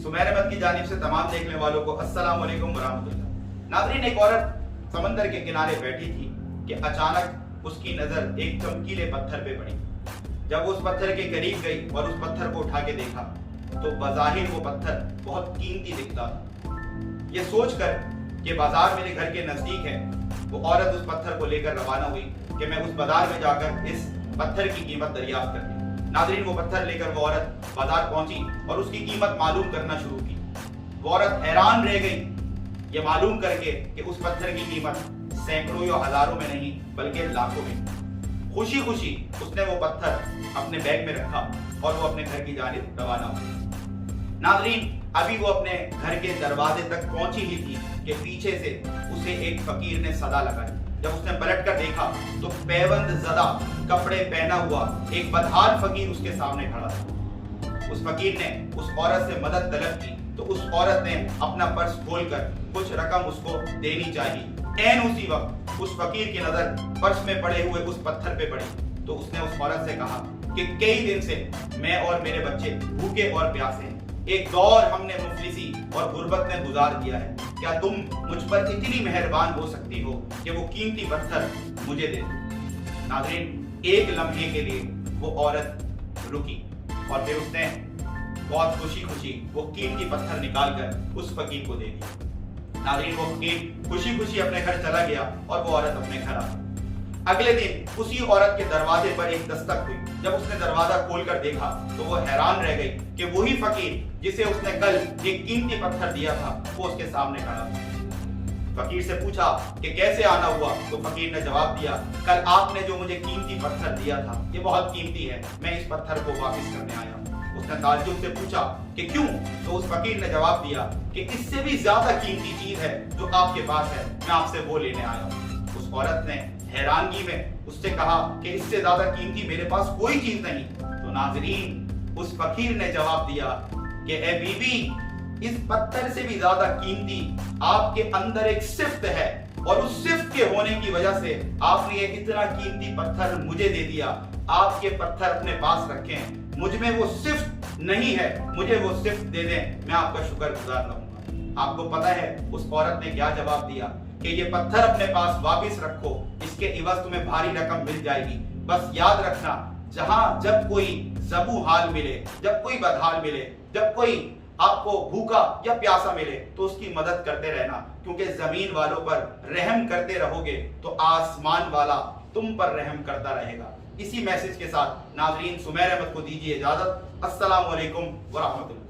सुमैर अहमद की जानिब से तमाम देखने वालों को अस्सलाम वालेकुम वरहमतुल्लाह। नाज़रीन, एक औरत समंदर के किनारे बैठी थी कि अचानक उसकी नजर एक चमकीले पत्थर पे पड़ी। जब उस पत्थर के करीब गई और उस पत्थर को उठा के देखा तो बज़ाहिर वो पत्थर बहुत कीमती दिखता था। ये सोचकर कि बाजार मेरे घर के नजदीक है, वो औरत उस पत्थर को लेकर रवाना हुई कि मैं उस बाजार में जाकर इस पत्थर की कीमत दरियाफ्त करती। नाज़रीन, वो पत्थर लेकर वो औरत बाजार पहुंची और उसकी कीमत मालूम करना शुरू की। वो औरत हैरान रह गई ये मालूम करके कि उस पत्थर की कीमत सैकड़ों या हजारों में नहीं बल्कि लाखों में। खुशी खुशी उसने वो पत्थर अपने बैग में रखा और वो अपने घर की जानिब रवाना हुई। नाज़रीन, अभी वो अपने घर के दरवाजे तक पहुंची ही थी कि पीछे से उसे एक फकीर ने सदा लगाई। जब उसने पलट कर देखा तो पैबंद ज़दा कपड़े पहना हुआ एक बदहाल फकीर उसके सामने खड़ा था। उस फकीर ने उस औरत से मदद तलब की तो उस औरत ने अपना पर्स खोलकर कुछ रकम उसको देनी चाहिए। ऐन उसी वक्त उस फकीर की नजर पर्स में पड़े हुए उस पत्थर पे पड़ी तो उसने उस औरत से कहा कि कई दिन से मैं और मेरे बच्चे भूखे और प्यासे हैं। एक दौर हमने मुफलिसी और गुर्बत में गुजार दिया है। क्या तुम मुझ पर इतनी मेहरबान हो सकती हो कि वो कीमती पत्थर मुझे दे दो। नाज़रीन, एक लम्हे के लिए वो औरत रुकी और फिर उसने बहुत खुशी खुशी वो कीमती पत्थर निकालकर उस फकीर को दे दिया। नाज़रीन, वो फकीर खुशी खुशी अपने घर चला गया और वो औरत अपने घर आ गई। अगले दिन उसी औरत के दरवाजे पर एक दस्तक हुई। जब उसने दरवाजा खोलकर देखा तो वो हैरान रह गई कि वही फकीर जिसे उसने कल एक कीमती पत्थर दिया था वो उसके सामने खड़ा था। फकीर से पूछा कि कैसे आना हुआ तो फकीर ने जवाब दिया, कल आपने जो मुझे कीमती पत्थर दिया था ये बहुत कीमती है, मैं इस पत्थर को वापस करने आया हूँ। उसने ताज्जुब से पूछा कि क्यों? तो उस फकीर ने जवाब दिया कि इससे भी ज्यादा कीमती चीज है जो आपके पास है, मैं आपसे वो लेने आया हूँ। उस औरत ने हैरानगी में उससे कहा कि इससे ज्यादा कीमती मेरे पास कोई चीज नहीं। तो नाज़रीन, उस फकीर ने जवाब दिया कि ए बीबी, इस पत्थर से भी ज्यादा कीमती आपके अंदर एक सिफ्त है और उस सिफ्त के होने की वजह से आपने ये इतना कीमती पत्थर मुझे दे दिया। आपके पत्थर अपने पास रखे हैं, मुझ में वो सिफ्त नहीं है, मुझे वो सिफ्त दे दें, मैं आपका शुक्रगुजार रहूंगा। आपको पता है उस औरत ने क्या जवाब दिया कि ये पत्थर अपने पास वापस रखो, इसके इवज तुम्हें भारी रकम मिल जाएगी। बस याद रखना, जब कोई ज़बू हाल मिले, जब कोई बदहाल मिले, जब कोई आपको भूखा या प्यासा मिले तो उसकी मदद करते रहना, क्योंकि जमीन वालों पर रहम करते रहोगे तो आसमान वाला तुम पर रहम करता रहेगा। इसी मैसेज के साथ नाज़रीन, सुमैर अहमद को दीजिए इजाजत। अस्सलाम वालेकुम वरहमतुल्लाह।